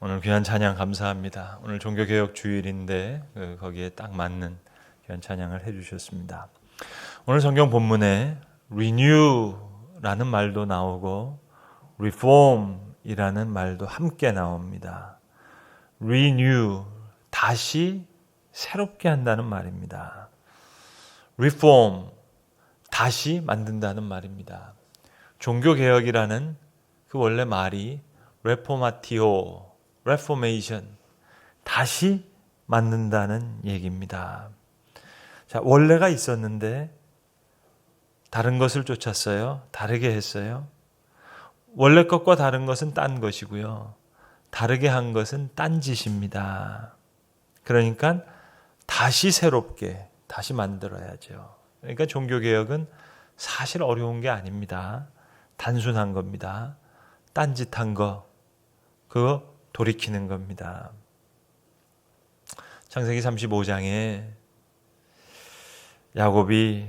오늘 귀한 찬양 감사합니다. 오늘 종교개혁 주일인데 거기에 딱 맞는 귀한 찬양을 해주셨습니다. 오늘 성경 본문에 renew라는 말도 나오고 reform이라는 말도 함께 나옵니다. renew, 다시 새롭게 한다는 말입니다. reform, 다시 만든다는 말입니다. 종교개혁이라는 그 원래 말이 reformatio, reformation, 다시 만든다는 얘기입니다. 자, 원래가 있었는데 다른 것을 쫓았어요. 다르게 했어요. 원래 것과 다른 것은 딴 것이고요. 다르게 한 것은 딴 짓입니다. 그러니까 다시 새롭게 다시 만들어야죠. 그러니까 종교개혁은 사실 어려운 게 아닙니다. 단순한 겁니다. 딴짓한 거, 그거 돌이키는 겁니다. 창세기 35장에 야곱이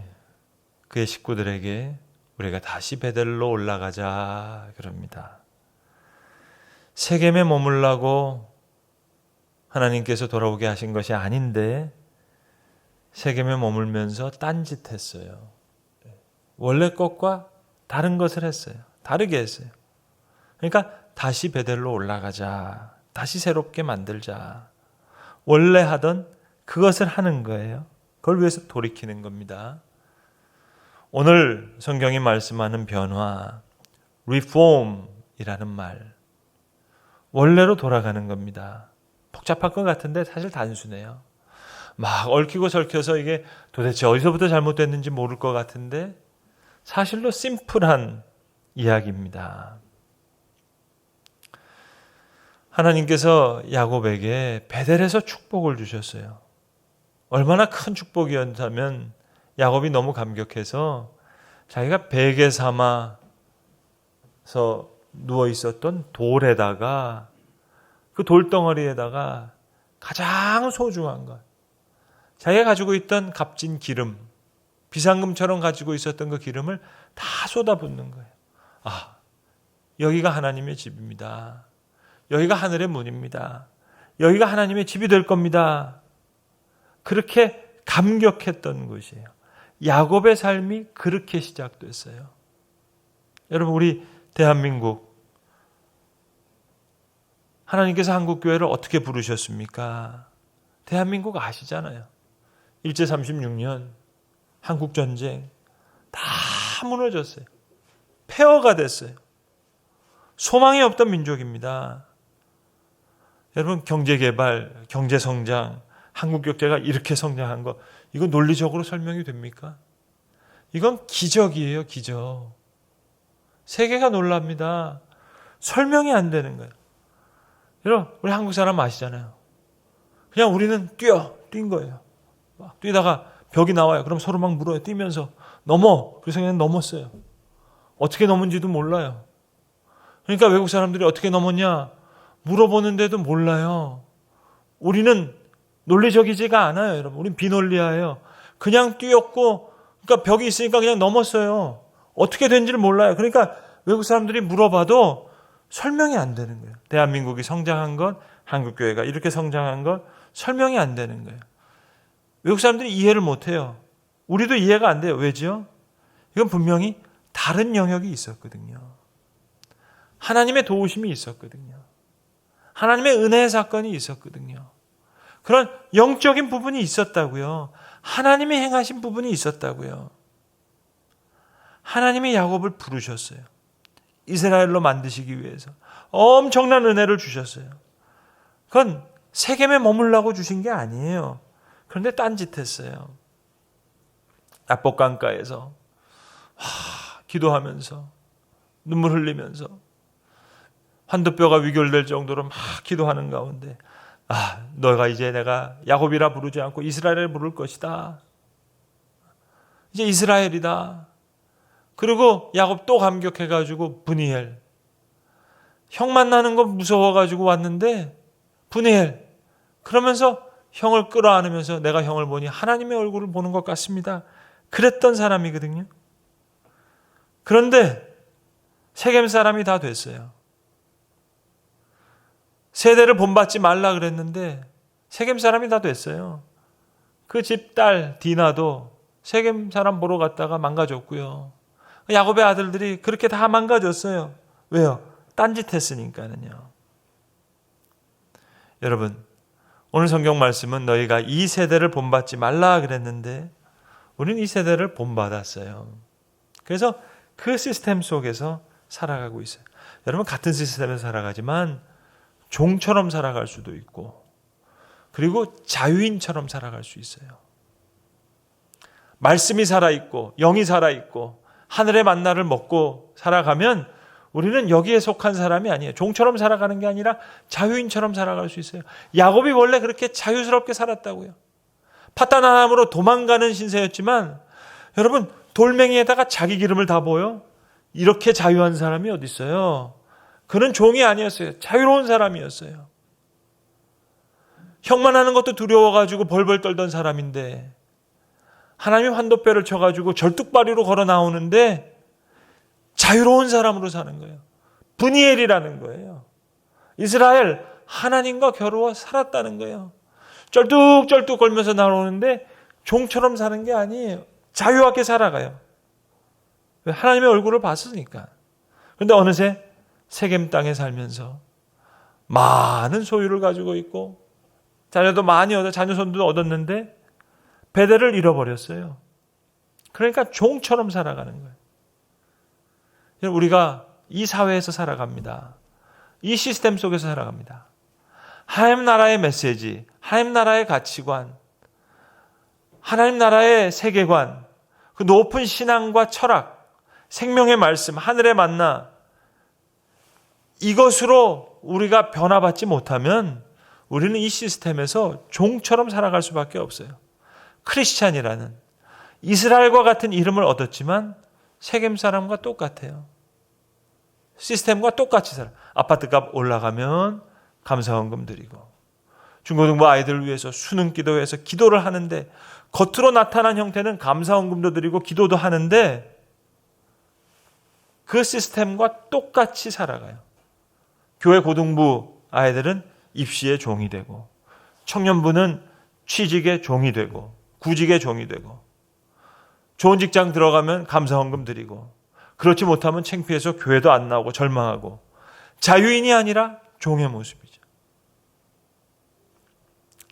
그의 식구들에게 우리가 다시 베델로 올라가자 그럽니다. 세겜에 머물라고 하나님께서 돌아오게 하신 것이 아닌데 세겜에 머물면서 딴짓했어요. 원래 것과 다른 것을 했어요. 다르게 했어요. 그러니까 다시 베델로 올라가자. 다시 새롭게 만들자. 원래 하던 그것을 하는 거예요. 그걸 위해서 돌이키는 겁니다. 오늘 성경이 말씀하는 변화, reform이라는 말, 원래로 돌아가는 겁니다. 복잡할 것 같은데 사실 단순해요. 막 얽히고 설켜서 이게 도대체 어디서부터 잘못됐는지 모를 것 같은데 사실로 심플한 이야기입니다. 하나님께서 야곱에게 베델에서 축복을 주셨어요. 얼마나 큰 축복이었다면 야곱이 너무 감격해서 자기가 베개 삼아서 누워 있었던 돌에다가 그 돌덩어리에다가 가장 소중한 것, 자기가 가지고 있던 값진 기름, 비상금처럼 가지고 있었던 그 기름을 다 쏟아붓는 거예요. 아, 여기가 하나님의 집입니다. 여기가 하늘의 문입니다. 여기가 하나님의 집이 될 겁니다. 그렇게 감격했던 곳이에요. 야곱의 삶이 그렇게 시작됐어요. 여러분, 우리 대한민국, 하나님께서 한국교회를 어떻게 부르셨습니까? 대한민국 아시잖아요. 일제 36년 한국전쟁 다 무너졌어요. 폐허가 됐어요. 소망이 없던 민족입니다. 여러분, 경제개발, 경제성장, 한국경제가 이렇게 성장한 거, 이거 논리적으로 설명이 됩니까? 이건 기적이에요, 기적. 세계가 놀랍니다. 설명이 안 되는 거예요. 여러분, 우리 한국 사람 아시잖아요. 그냥 우리는 뛴 거예요. 막 뛰다가 벽이 나와요. 그럼 서로 막 물어요. 뛰면서 넘어. 그래서 그냥 넘었어요. 어떻게 넘은지도 몰라요. 그러니까 외국 사람들이 어떻게 넘었냐 물어보는데도 몰라요. 우리는 논리적이지가 않아요, 여러분. 우린 비논리하예요. 그냥 뛰었고, 그러니까 벽이 있으니까 그냥 넘었어요. 어떻게 된지를 몰라요. 그러니까 외국 사람들이 물어봐도 설명이 안 되는 거예요. 대한민국이 성장한 것, 한국교회가 이렇게 성장한 것, 설명이 안 되는 거예요. 외국 사람들이 이해를 못해요. 우리도 이해가 안 돼요. 왜죠? 이건 분명히 다른 영역이 있었거든요. 하나님의 도우심이 있었거든요. 하나님의 은혜의 사건이 있었거든요. 그런 영적인 부분이 있었다고요. 하나님이 행하신 부분이 있었다고요. 하나님이 야곱을 부르셨어요. 이스라엘로 만드시기 위해서 엄청난 은혜를 주셨어요. 그건 세겜에 머물라고 주신 게 아니에요. 그런데 딴짓했어요. 압복강가에서 기도하면서 눈물 흘리면서 환도뼈가 위결될 정도로 막 기도하는 가운데 너가 이제 내가 야곱이라 부르지 않고 이스라엘을 부를 것이다. 이제 이스라엘이다. 그리고 야곱 또 감격해가지고 브니엘. 형 만나는 거 무서워가지고 왔는데 브니엘. 그러면서 형을 끌어안으면서 내가 형을 보니 하나님의 얼굴을 보는 것 같습니다. 그랬던 사람이거든요. 그런데 세겜 사람이 다 됐어요. 세대를 본받지 말라 그랬는데 세겜 사람이 다 됐어요. 그 집 딸 디나도 세겜 사람 보러 갔다가 망가졌고요. 야곱의 아들들이 그렇게 다 망가졌어요. 왜요? 딴짓했으니까는요. 여러분, 오늘 성경 말씀은 너희가 이 세대를 본받지 말라 그랬는데 우리는 이 세대를 본받았어요. 그래서 그 시스템 속에서 살아가고 있어요. 여러분, 같은 시스템에서 살아가지만 종처럼 살아갈 수도 있고 그리고 자유인처럼 살아갈 수 있어요. 말씀이 살아있고 영이 살아있고 하늘의 만나를 먹고 살아가면 우리는 여기에 속한 사람이 아니에요. 종처럼 살아가는 게 아니라 자유인처럼 살아갈 수 있어요. 야곱이 원래 그렇게 자유스럽게 살았다고요. 파다나람으로 도망가는 신세였지만 여러분, 돌멩이에다가 자기 기름을 다 부어요. 이렇게 자유한 사람이 어디 있어요? 그는 종이 아니었어요. 자유로운 사람이었어요. 형만 하는 것도 두려워가지고 벌벌 떨던 사람인데 하나님이 환도뼈를 쳐가지고 절뚝발이로 걸어 나오는데 자유로운 사람으로 사는 거예요. 브니엘이라는 거예요. 이스라엘 하나님과 겨루어 살았다는 거예요. 쩔뚝쩔뚝 걸면서 나오는데 종처럼 사는 게 아니에요. 자유하게 살아가요. 하나님의 얼굴을 봤으니까. 그런데 어느새 세겜 땅에 살면서 많은 소유를 가지고 있고 자녀도 많이 자녀 손도 얻었는데 베델을 잃어버렸어요. 그러니까 종처럼 살아가는 거예요. 우리가 이 사회에서 살아갑니다. 이 시스템 속에서 살아갑니다. 하나님 나라의 메시지, 하나님 나라의 가치관, 하나님 나라의 세계관, 그 높은 신앙과 철학, 생명의 말씀, 하늘의 만나, 이것으로 우리가 변화받지 못하면 우리는 이 시스템에서 종처럼 살아갈 수밖에 없어요. 크리스찬이라는 이스라엘과 같은 이름을 얻었지만 세겜 사람과 똑같아요. 시스템과 똑같이 살아. 아파트값 올라가면 감사원금 드리고 중고등부 아이들을 위해서 수능 기도해서 기도를 하는데 겉으로 나타난 형태는 감사원금도 드리고 기도도 하는데 그 시스템과 똑같이 살아가요. 교회 고등부 아이들은 입시의 종이 되고 청년부는 취직의 종이 되고 구직의 종이 되고 좋은 직장 들어가면 감사원금 드리고 그렇지 못하면 창피해서 교회도 안 나오고 절망하고 자유인이 아니라 종의 모습이죠.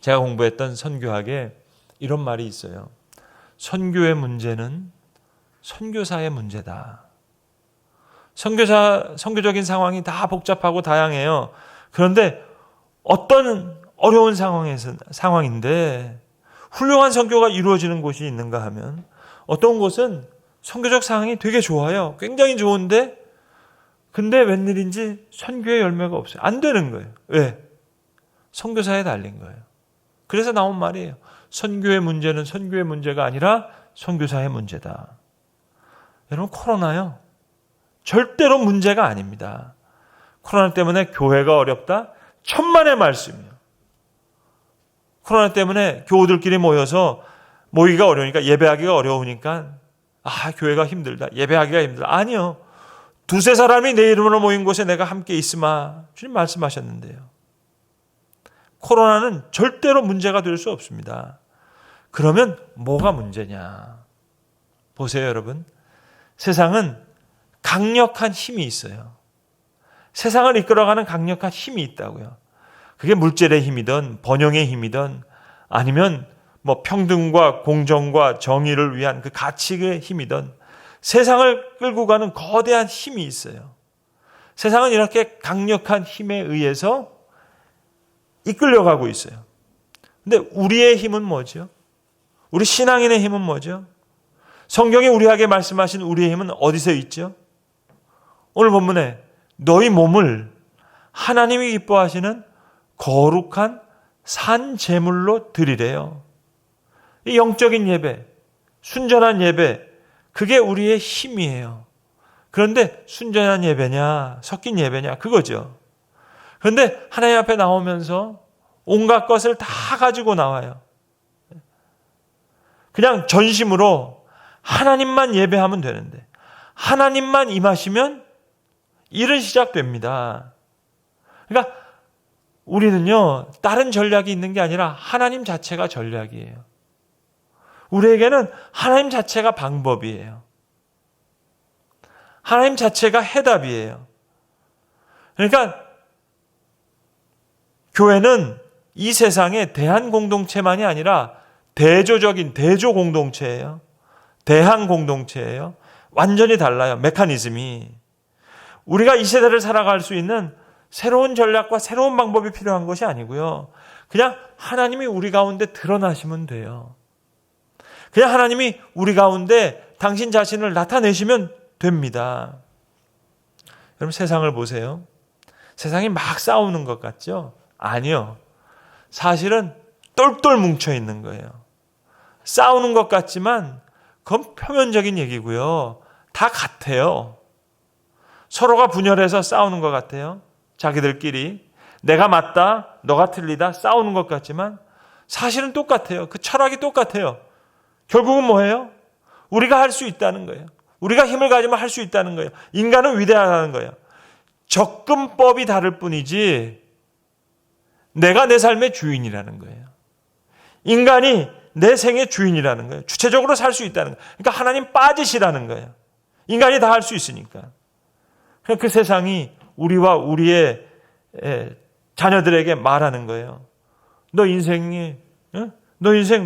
제가 공부했던 선교학에 이런 말이 있어요. 선교의 문제는 선교사의 문제다. 선교적인 상황이 다 복잡하고 다양해요. 그런데 어떤 어려운 상황인데 훌륭한 선교가 이루어지는 곳이 있는가 하면 어떤 곳은 선교적 상황이 되게 좋아요. 굉장히 좋은데 근데 웬일인지 선교의 열매가 없어요. 안 되는 거예요. 왜? 선교사에 달린 거예요. 그래서 나온 말이에요. 선교의 문제는 선교의 문제가 아니라 선교사의 문제다. 여러분, 코로나요. 절대로 문제가 아닙니다. 코로나 때문에 교회가 어렵다? 천만의 말씀이에요. 코로나 때문에 교우들끼리 모여서 모이기가 어려우니까 예배하기가 어려우니까 교회가 힘들다. 예배하기가 힘들다. 아니요. 두세 사람이 내 이름으로 모인 곳에 내가 함께 있으마. 주님 말씀하셨는데요. 코로나는 절대로 문제가 될 수 없습니다. 그러면 뭐가 문제냐? 보세요, 여러분. 세상은 강력한 힘이 있어요. 세상을 이끌어가는 강력한 힘이 있다고요. 그게 물질의 힘이든 번영의 힘이든 아니면 평등과 공정과 정의를 위한 그 가치의 힘이든 세상을 끌고 가는 거대한 힘이 있어요. 세상은 이렇게 강력한 힘에 의해서 이끌려가고 있어요. 근데 우리의 힘은 뭐죠? 우리 신앙인의 힘은 뭐죠? 성경이 우리에게 말씀하신 우리의 힘은 어디서 있죠? 오늘 본문에 너희 몸을 하나님이 기뻐하시는 거룩한 산 제물로 드리래요. 이 영적인 예배, 순전한 예배, 그게 우리의 힘이에요. 그런데 순전한 예배냐, 섞인 예배냐, 그거죠. 그런데 하나님 앞에 나오면서 온갖 것을 다 가지고 나와요. 그냥 전심으로 하나님만 예배하면 되는데 하나님만 임하시면 일은 시작됩니다. 그러니까 우리는요, 다른 전략이 있는 게 아니라 하나님 자체가 전략이에요. 우리에게는 하나님 자체가 방법이에요. 하나님 자체가 해답이에요. 그러니까 교회는 이 세상의 대한 공동체만이 아니라 대조적인 대조 공동체예요. 대한 공동체예요. 완전히 달라요. 메커니즘이. 우리가 이 세대를 살아갈 수 있는 새로운 전략과 새로운 방법이 필요한 것이 아니고요. 그냥 하나님이 우리 가운데 드러나시면 돼요. 그냥 하나님이 우리 가운데 당신 자신을 나타내시면 됩니다. 여러분 세상을 보세요. 세상이 막 싸우는 것 같죠? 아니요. 사실은 똘똘 뭉쳐 있는 거예요. 싸우는 것 같지만 그건 표면적인 얘기고요. 다 같아요. 서로가 분열해서 싸우는 것 같아요. 자기들끼리 내가 맞다, 너가 틀리다 싸우는 것 같지만 사실은 똑같아요. 그 철학이 똑같아요. 결국은 뭐예요? 우리가 할 수 있다는 거예요. 우리가 힘을 가지면 할 수 있다는 거예요. 인간은 위대하다는 거예요. 접근법이 다를 뿐이지 내가 내 삶의 주인이라는 거예요. 인간이 내 생의 주인이라는 거예요. 주체적으로 살 수 있다는 거예요. 그러니까 하나님 빠지시라는 거예요. 인간이 다 할 수 있으니까. 그 세상이 우리와 우리의 자녀들에게 말하는 거예요. 너 인생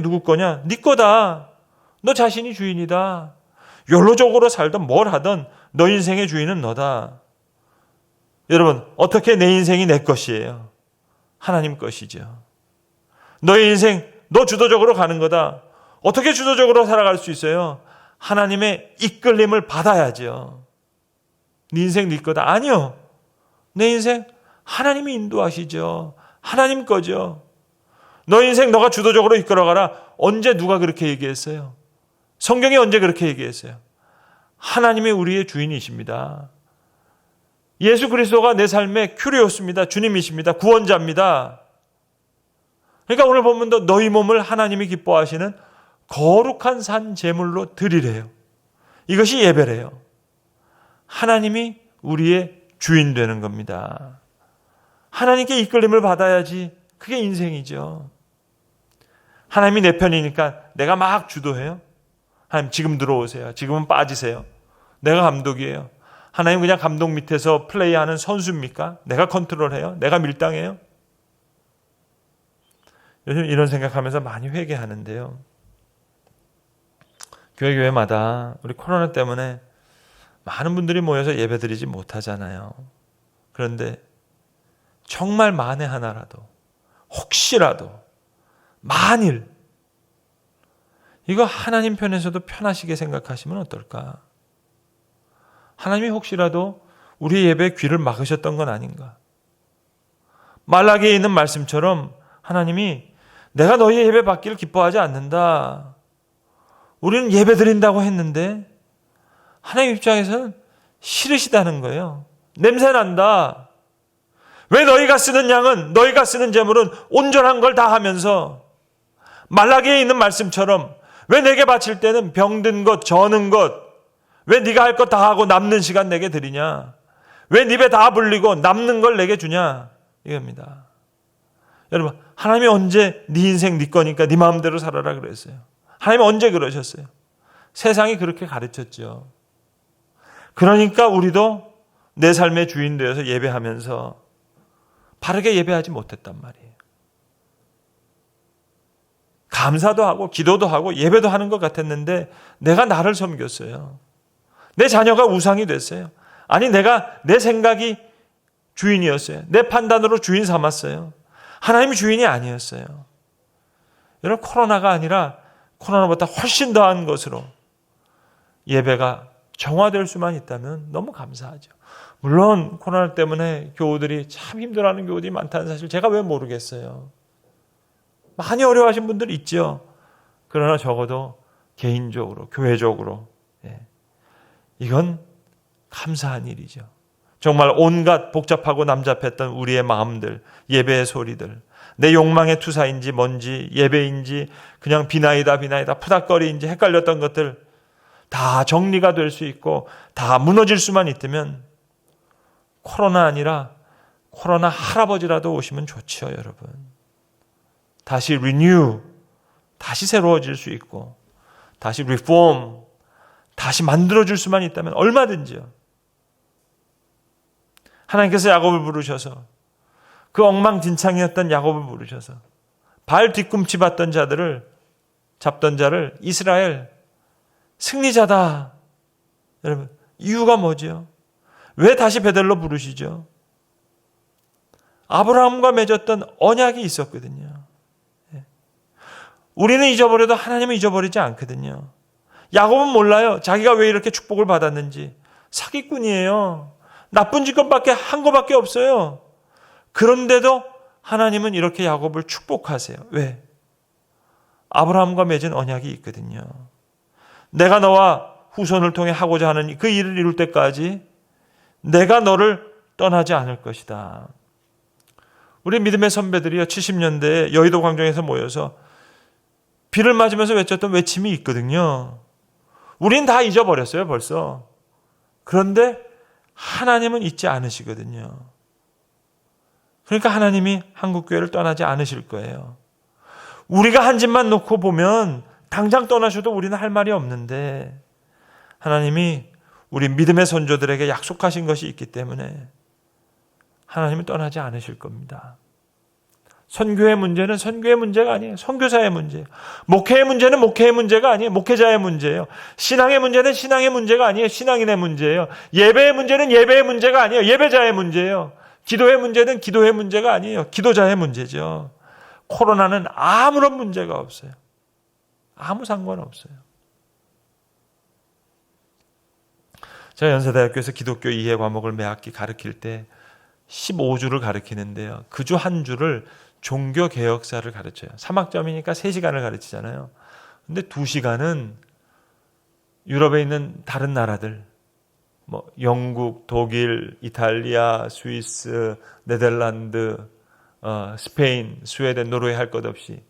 누구 거냐? 네 거다. 너 자신이 주인이다. 연로적으로 살든 뭘 하든 너 인생의 주인은 너다. 여러분, 어떻게 내 인생이 내 것이에요? 하나님 것이죠. 너의 인생, 너 주도적으로 가는 거다. 어떻게 주도적으로 살아갈 수 있어요? 하나님의 이끌림을 받아야죠. 네 인생 네 거다. 아니요. 내 인생 하나님이 인도하시죠. 하나님 거죠. 너 인생 너가 주도적으로 이끌어가라. 언제 누가 그렇게 얘기했어요? 성경이 언제 그렇게 얘기했어요? 하나님이 우리의 주인이십니다. 예수 그리스도가 내 삶의 큐리오스입니다. 주님이십니다. 구원자입니다. 그러니까 오늘 본문도 너희 몸을 하나님이 기뻐하시는 거룩한 산 제물로 드리래요. 이것이 예배래요. 하나님이 우리의 주인 되는 겁니다. 하나님께 이끌림을 받아야지. 그게 인생이죠. 하나님이 내 편이니까 내가 막 주도해요. 하나님 지금 들어오세요. 지금은 빠지세요. 내가 감독이에요. 하나님 그냥 감독 밑에서 플레이하는 선수입니까? 내가 컨트롤해요? 내가 밀당해요? 요즘 이런 생각하면서 많이 회개하는데요. 교회마다 우리 코로나 때문에 많은 분들이 모여서 예배드리지 못하잖아요. 그런데 정말 만에 하나라도 혹시라도 만일 이거 하나님 편에서도 편하시게 생각하시면 어떨까? 하나님이 혹시라도 우리 예배의 귀를 막으셨던 건 아닌가? 말라기에 있는 말씀처럼 하나님이 내가 너희 예배 받기를 기뻐하지 않는다. 우리는 예배 드린다고 했는데 하나님 입장에서는 싫으시다는 거예요. 냄새 난다. 왜 너희가 쓰는 양은, 너희가 쓰는 제물은 온전한 걸 다 하면서 말라기에 있는 말씀처럼 왜 내게 바칠 때는 병든 것, 저는 것, 왜 네가 할 것 다 하고 남는 시간 내게 드리냐? 왜 네 배 다 불리고 남는 걸 내게 주냐? 이겁니다. 여러분, 하나님이 언제 네 인생 네 거니까 네 마음대로 살아라 그랬어요? 하나님이 언제 그러셨어요? 세상이 그렇게 가르쳤죠. 그러니까 우리도 내 삶의 주인 되어서 예배하면서 바르게 예배하지 못했단 말이에요. 감사도 하고 기도도 하고 예배도 하는 것 같았는데 내가 나를 섬겼어요. 내 자녀가 우상이 됐어요. 아니 내가 내 생각이 주인이었어요. 내 판단으로 주인 삼았어요. 하나님이 주인이 아니었어요. 여러분, 코로나가 아니라 코로나보다 훨씬 더한 것으로 예배가 정화될 수만 있다면 너무 감사하죠. 물론 코로나 때문에 교우들이 참 힘들어하는 교우들이 많다는 사실 제가 왜 모르겠어요. 많이 어려워하신 분들 있죠. 그러나 적어도 개인적으로, 교회적으로 이건 감사한 일이죠. 정말 온갖 복잡하고 남잡했던 우리의 마음들, 예배의 소리들, 내 욕망의 투사인지 뭔지 예배인지 그냥 비나이다 푸닥거리인지 헷갈렸던 것들 다 정리가 될 수 있고 다 무너질 수만 있다면 코로나 아니라 코로나 할아버지라도 오시면 좋지요, 여러분. 다시 리뉴, 다시 새로워질 수 있고, 다시 리폼, 다시 만들어줄 수만 있다면 얼마든지요. 하나님께서 야곱을 부르셔서 그 엉망진창이었던 야곱을 부르셔서 발 뒤꿈치 받던 자들을 잡던 자를 이스라엘 승리자다. 여러분, 이유가 뭐죠? 왜 다시 베델로 부르시죠? 아브라함과 맺었던 언약이 있었거든요. 우리는 잊어버려도 하나님은 잊어버리지 않거든요. 야곱은 몰라요. 자기가 왜 이렇게 축복을 받았는지. 사기꾼이에요. 나쁜 짓밖에 한 것밖에 없어요. 그런데도 하나님은 이렇게 야곱을 축복하세요. 왜? 아브라함과 맺은 언약이 있거든요. 내가 너와 후손을 통해 하고자 하는 그 일을 이룰 때까지 내가 너를 떠나지 않을 것이다. 우리 믿음의 선배들이요, 70년대에 여의도 광장에서 모여서 비를 맞으면서 외쳤던 외침이 있거든요. 우린 다 잊어버렸어요, 벌써. 그런데 하나님은 잊지 않으시거든요. 그러니까 하나님이 한국교회를 떠나지 않으실 거예요. 우리가 한 집만 놓고 보면 당장 떠나셔도 우리는 할 말이 없는데 하나님이 우리 믿음의 선조들에게 약속하신 것이 있기 때문에 하나님은 떠나지 않으실 겁니다. 선교의 문제는 선교의 문제가 아니에요. 선교사의 문제예요. 목회의 문제는 목회의 문제가 아니에요. 목회자의 문제예요. 신앙의 문제는 신앙의 문제가 아니에요. 신앙인의 문제예요. 예배의 문제는 예배의 문제가 아니에요. 예배자의 문제예요. 기도의 문제는 기도의 문제가 아니에요. 기도자의 문제죠. 코로나는 아무런 문제가 없어요. 아무 상관없어요. 제가 연세대학교에서 기독교 이해 과목을 매 학기 가르칠 때 15주를 가르치는데요. 그 주 한 주를 종교개혁사를 가르쳐요. 3학점이니까 3시간을 가르치잖아요. 근데 2시간은 유럽에 있는 다른 나라들, 뭐 영국, 독일, 이탈리아, 스위스, 네덜란드, 스페인, 스웨덴, 노르웨이 할 것 없이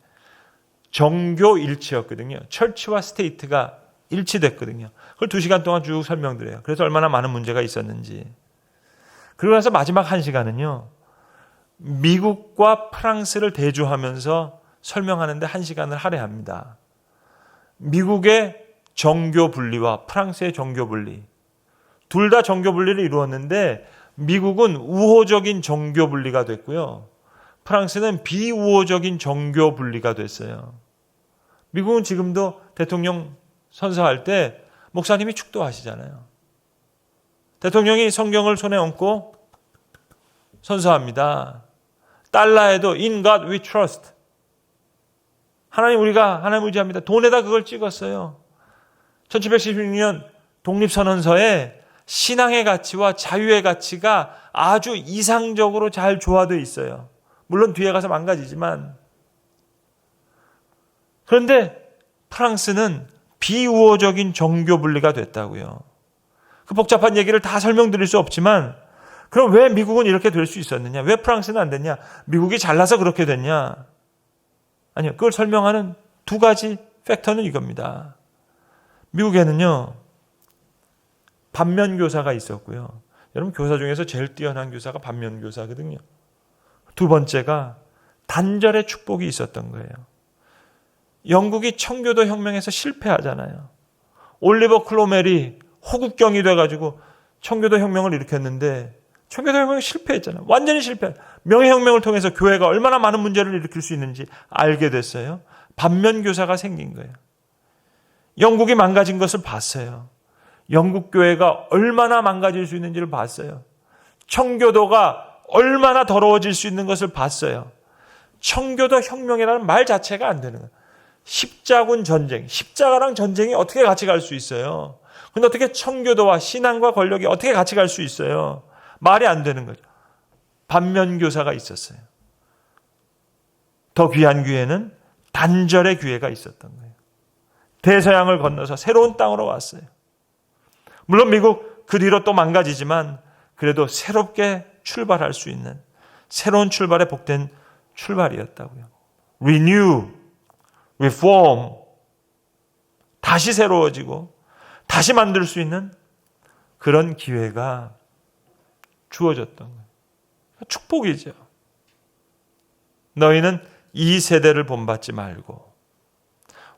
정교 일치였거든요. 철치와 스테이트가 일치됐거든요. 그걸 2시간 동안 쭉 설명드려요. 그래서 얼마나 많은 문제가 있었는지. 그러고 나서 마지막 1시간은요. 미국과 프랑스를 대조하면서 설명하는데 1시간을 할애합니다. 미국의 정교 분리와 프랑스의 정교 분리. 둘 다 정교 분리를 이루었는데 미국은 우호적인 정교 분리가 됐고요. 프랑스는 비우호적인 정교 분리가 됐어요. 미국은 지금도 대통령 선서할 때 목사님이 축도하시잖아요. 대통령이 성경을 손에 얹고 선서합니다. 달러에도 In God we trust. 우리가 하나님 의지합니다. 돈에다 그걸 찍었어요. 1776년 독립선언서에 신앙의 가치와 자유의 가치가 아주 이상적으로 잘 조화되어 있어요. 물론 뒤에 가서 망가지지만. 그런데 프랑스는 비우호적인 정교 분리가 됐다고요. 그 복잡한 얘기를 다 설명드릴 수 없지만 그럼 왜 미국은 이렇게 될 수 있었느냐? 왜 프랑스는 안 됐냐? 미국이 잘나서 그렇게 됐냐? 아니요. 그걸 설명하는 2가지 팩터는 이겁니다. 미국에는요. 반면교사가 있었고요. 여러분 교사 중에서 제일 뛰어난 교사가 반면교사거든요. 2번째가 단절의 축복이 있었던 거예요. 영국이 청교도 혁명에서 실패하잖아요. 올리버 클로멜이 호국경이 돼가지고 청교도 혁명을 일으켰는데 청교도 혁명이 실패했잖아요. 완전히 실패. 명예혁명을 통해서 교회가 얼마나 많은 문제를 일으킬 수 있는지 알게 됐어요. 반면교사가 생긴 거예요. 영국이 망가진 것을 봤어요. 영국 교회가 얼마나 망가질 수 있는지를 봤어요. 청교도가 얼마나 더러워질 수 있는 것을 봤어요. 청교도 혁명이라는 말 자체가 안 되는 거예요. 십자군 전쟁, 십자가랑 전쟁이 어떻게 같이 갈 수 있어요? 근데 어떻게 청교도와 신앙과 권력이 어떻게 같이 갈 수 있어요? 말이 안 되는 거죠. 반면교사가 있었어요. 더 귀한 기회는 단절의 기회가 있었던 거예요. 대서양을 건너서 새로운 땅으로 왔어요. 물론 미국 그 뒤로 또 망가지지만 그래도 새롭게 출발할 수 있는 새로운 출발에 복된 출발이었다고요. Renew, Reform, 다시 새로워지고 다시 만들 수 있는 그런 기회가 주어졌던 거예요. 축복이죠. 너희는 이 세대를 본받지 말고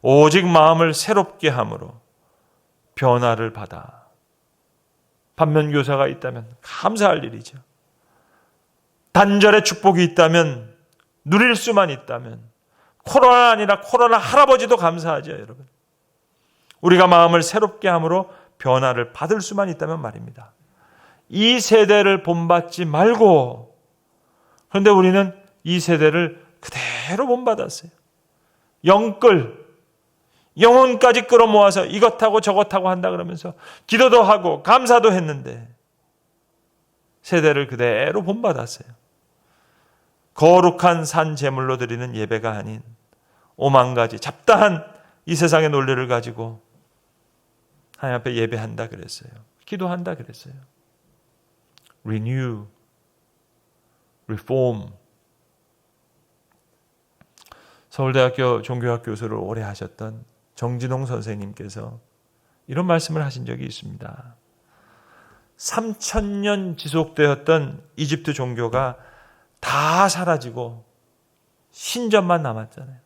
오직 마음을 새롭게 함으로 변화를 받아. 반면교사가 있다면 감사할 일이죠. 단절의 축복이 있다면, 누릴 수만 있다면, 코로나 아니라 코로나 할아버지도 감사하죠, 여러분. 우리가 마음을 새롭게 함으로 변화를 받을 수만 있다면 말입니다. 이 세대를 본받지 말고, 그런데 우리는 이 세대를 그대로 본받았어요. 영혼까지 끌어모아서 이것하고 저것하고 한다 그러면서 기도도 하고 감사도 했는데 세대를 그대로 본받았어요. 거룩한 산 제물로 드리는 예배가 아닌 오만 가지 잡다한 이 세상의 논리를 가지고 하나님 앞에 예배한다 그랬어요. 기도한다 그랬어요. Renew, Reform. 서울대학교 종교학 교수를 오래 하셨던 정진홍 선생님께서 이런 말씀을 하신 적이 있습니다. 3000년 지속되었던 이집트 종교가 다 사라지고 신전만 남았잖아요.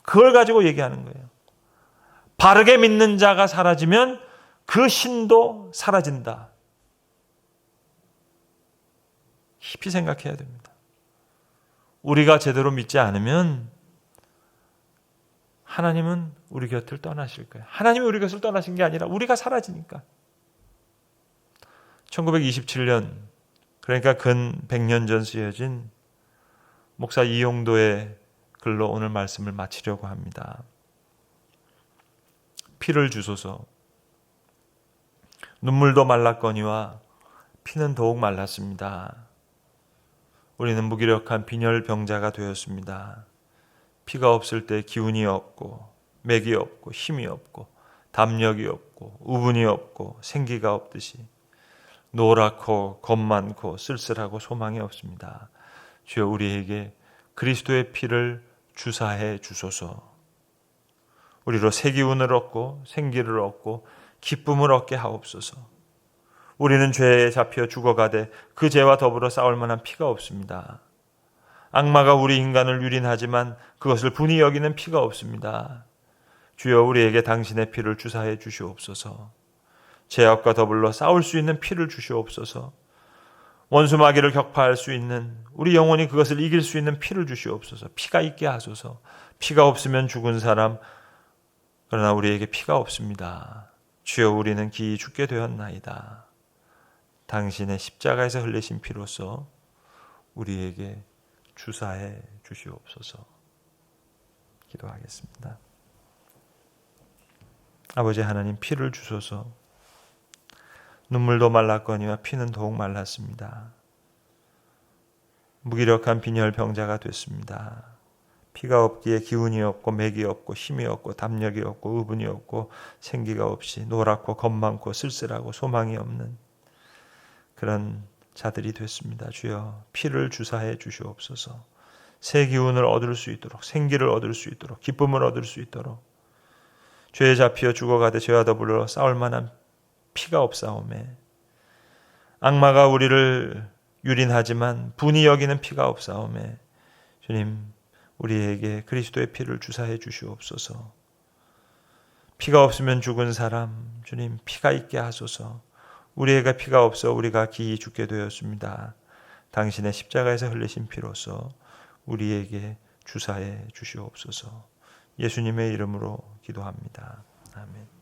그걸 가지고 얘기하는 거예요. 바르게 믿는 자가 사라지면 그 신도 사라진다. 깊이 생각해야 됩니다. 우리가 제대로 믿지 않으면 하나님은 우리 곁을 떠나실 거예요. 하나님이 우리 곁을 떠나신 게 아니라 우리가 사라지니까. 1927년, 그러니까 근 100년 전 쓰여진 목사 이용도의 글로 오늘 말씀을 마치려고 합니다. 피를 주소서. 눈물도 말랐거니와 피는 더욱 말랐습니다. 우리는 무기력한 빈혈병자가 되었습니다. 피가 없을 때 기운이 없고 맥이 없고 힘이 없고 담력이 없고 우분이 없고 생기가 없듯이 노랗고 겁 많고 쓸쓸하고 소망이 없습니다. 주여 우리에게 그리스도의 피를 주사해 주소서. 우리로 새 기운을 얻고 생기를 얻고 기쁨을 얻게 하옵소서. 우리는 죄에 잡혀 죽어가되 그 죄와 더불어 싸울 만한 피가 없습니다. 악마가 우리 인간을 유린하지만 그것을 분이 여기는 피가 없습니다. 주여 우리에게 당신의 피를 주사해 주시옵소서. 죄악과 더불어 싸울 수 있는 피를 주시옵소서. 원수 마귀를 격파할 수 있는, 우리 영혼이 그것을 이길 수 있는 피를 주시옵소서. 피가 있게 하소서. 피가 없으면 죽은 사람, 그러나 우리에게 피가 없습니다. 주여 우리는 기이 죽게 되었나이다. 당신의 십자가에서 흘리신 피로서 우리에게 주사해 주시옵소서. 기도하겠습니다. 아버지 하나님, 피를 주소서. 눈물도 말랐거니와 피는 더욱 말랐습니다. 무기력한 빈혈병자가 됐습니다. 피가 없기에 기운이 없고 맥이 없고 힘이 없고 담력이 없고 의분이 없고 생기가 없이 노랗고 겁 많고 쓸쓸하고 소망이 없는 그런 자들이 됐습니다. 주여 피를 주사해 주시옵소서. 새 기운을 얻을 수 있도록, 생기를 얻을 수 있도록, 기쁨을 얻을 수 있도록, 죄에 잡혀 죽어가되 죄와 더불어 싸울 만한 피가 없사오매, 악마가 우리를 유린하지만 분이 여기는 피가 없사오매, 주님 우리에게 그리스도의 피를 주사해 주시옵소서. 피가 없으면 죽은 사람, 주님 피가 있게 하소서. 우리에게 피가 없어 우리가 기이 죽게 되었습니다. 당신의 십자가에서 흘리신 피로서 우리에게 주사해 주시옵소서. 예수님의 이름으로 기도합니다. 아멘.